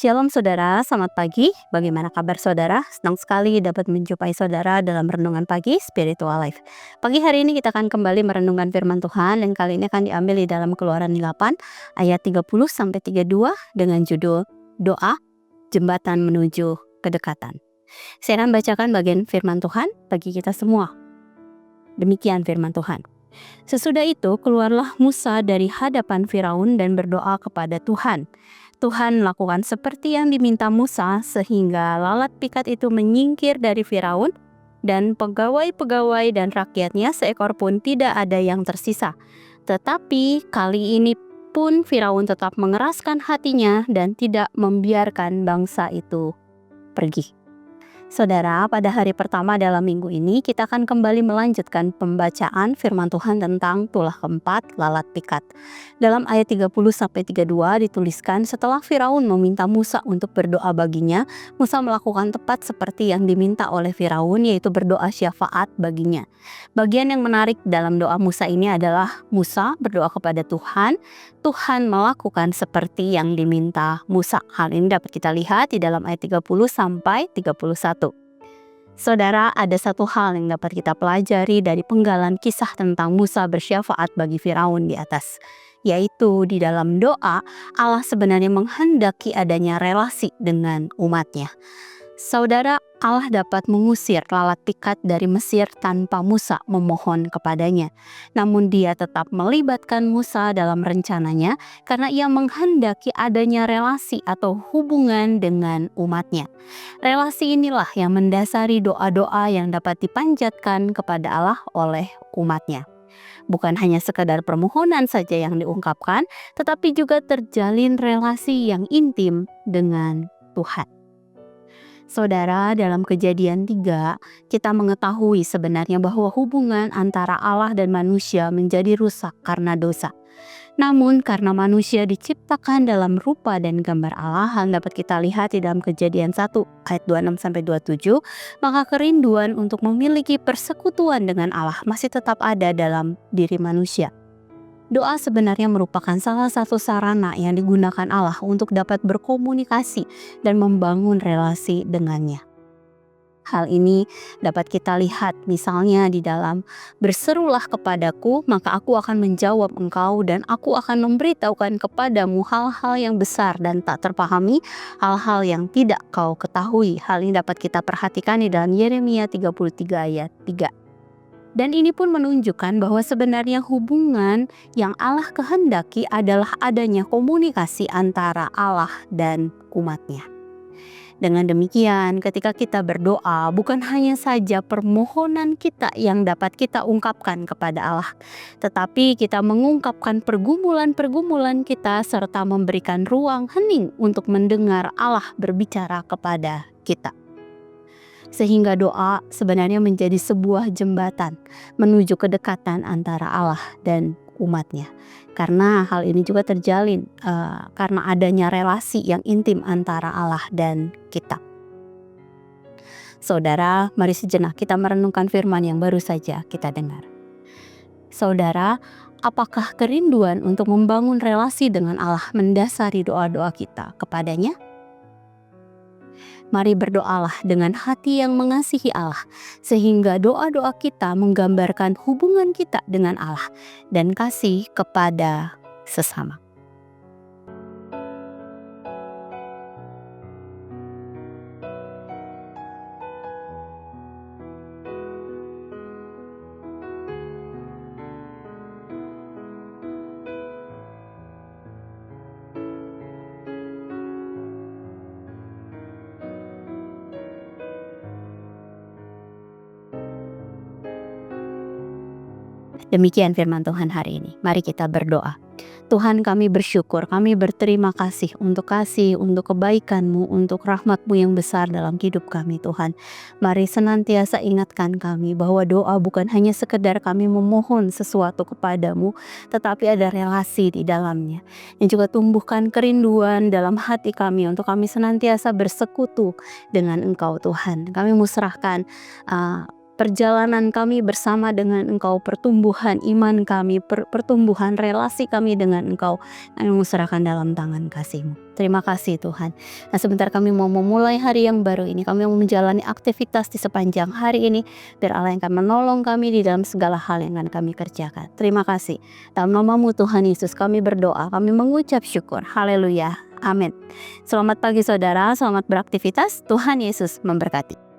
Shalom saudara, selamat pagi. Bagaimana kabar saudara? Senang sekali dapat menjumpai saudara dalam renungan pagi Spiritual Life. Pagi hari ini kita akan kembali merenungkan firman Tuhan dan kali ini akan diambil di dalam Keluaran 8 ayat 30-32 dengan judul Doa Jembatan Menuju Kedekatan. Saya akan bacakan bagian firman Tuhan bagi kita semua. Demikian firman Tuhan. Sesudah itu keluarlah Musa dari hadapan Firaun dan berdoa kepada Tuhan. Tuhan melakukan seperti yang diminta Musa sehingga lalat pikat itu menyingkir dari Firaun dan pegawai-pegawai dan rakyatnya seekor pun tidak ada yang tersisa. Tetapi kali ini pun Firaun tetap mengeraskan hatinya dan tidak membiarkan bangsa itu pergi. Saudara, pada hari pertama dalam minggu ini kita akan kembali melanjutkan pembacaan firman Tuhan tentang tulah keempat lalat pikat. Dalam ayat 30-32 dituliskan setelah Firaun meminta Musa untuk berdoa baginya, Musa melakukan tepat seperti yang diminta oleh Firaun, yaitu berdoa syafaat baginya. Bagian yang menarik dalam doa Musa ini adalah Musa berdoa kepada Tuhan, Tuhan melakukan seperti yang diminta Musa. Hal ini dapat kita lihat di dalam ayat 30-31. Saudara, ada satu hal yang dapat kita pelajari dari penggalan kisah tentang Musa bersyafaat bagi Firaun di atas, yaitu di dalam doa Allah sebenarnya menghendaki adanya relasi dengan umatnya. Saudara, Allah dapat mengusir lalat pikat dari Mesir tanpa Musa memohon kepadanya. Namun dia tetap melibatkan Musa dalam rencananya karena ia menghendaki adanya relasi atau hubungan dengan umatnya. Relasi inilah yang mendasari doa-doa yang dapat dipanjatkan kepada Allah oleh umatnya. Bukan hanya sekadar permohonan saja yang diungkapkan, tetapi juga terjalin relasi yang intim dengan Tuhan. Saudara, dalam Kejadian 3, kita mengetahui sebenarnya bahwa hubungan antara Allah dan manusia menjadi rusak karena dosa. Namun karena manusia diciptakan dalam rupa dan gambar Allah, hal dapat kita lihat di dalam Kejadian 1 ayat 26-27, maka kerinduan untuk memiliki persekutuan dengan Allah masih tetap ada dalam diri manusia. Doa sebenarnya merupakan salah satu sarana yang digunakan Allah untuk dapat berkomunikasi dan membangun relasi dengannya. Hal ini dapat kita lihat misalnya di dalam berserulah kepadaku, maka aku akan menjawab engkau dan aku akan memberitahukan kepadamu hal-hal yang besar dan tak terpahami, hal-hal yang tidak kau ketahui. Hal ini dapat kita perhatikan di dalam Yeremia 33 ayat 3. Dan ini pun menunjukkan bahwa sebenarnya hubungan yang Allah kehendaki adalah adanya komunikasi antara Allah dan umatnya. Dengan demikian, ketika kita berdoa, bukan hanya saja permohonan kita yang dapat kita ungkapkan kepada Allah, tetapi kita mengungkapkan pergumulan-pergumulan kita serta memberikan ruang hening untuk mendengar Allah berbicara kepada kita. Sehingga doa sebenarnya menjadi sebuah jembatan menuju kedekatan antara Allah dan umatnya. Karena hal ini juga terjalin karena adanya relasi yang intim antara Allah dan kita. Saudara, mari sejenak kita merenungkan firman yang baru saja kita dengar. Saudara, apakah kerinduan untuk membangun relasi dengan Allah mendasari doa-doa kita kepadanya? Mari berdoalah dengan hati yang mengasihi Allah, sehingga doa-doa kita menggambarkan hubungan kita dengan Allah dan kasih kepada sesama. Demikian firman Tuhan hari ini. Mari kita berdoa. Tuhan, kami bersyukur, kami berterima kasih, untuk kebaikan-Mu, untuk rahmat-Mu yang besar dalam hidup kami, Tuhan. Mari senantiasa ingatkan kami bahwa doa bukan hanya sekedar kami memohon sesuatu kepadamu, tetapi ada relasi di dalamnya. Yang juga tumbuhkan kerinduan dalam hati kami untuk kami senantiasa bersekutu dengan Engkau, Tuhan. Kami musrahkan perjalanan kami bersama dengan Engkau, pertumbuhan iman kami, pertumbuhan relasi kami dengan Engkau, kami serahkan dalam tangan kasih-Mu. Terima kasih Tuhan. Nah, sebentar kami mau memulai hari yang baru ini, kami mau menjalani aktivitas di sepanjang hari ini, biar Allah yang akan menolong kami di dalam segala hal yang akan kami kerjakan. Terima kasih. Dalam nama-Mu Tuhan Yesus kami berdoa, kami mengucap syukur. Haleluya. Amin. Selamat pagi saudara, selamat beraktivitas. Tuhan Yesus memberkati.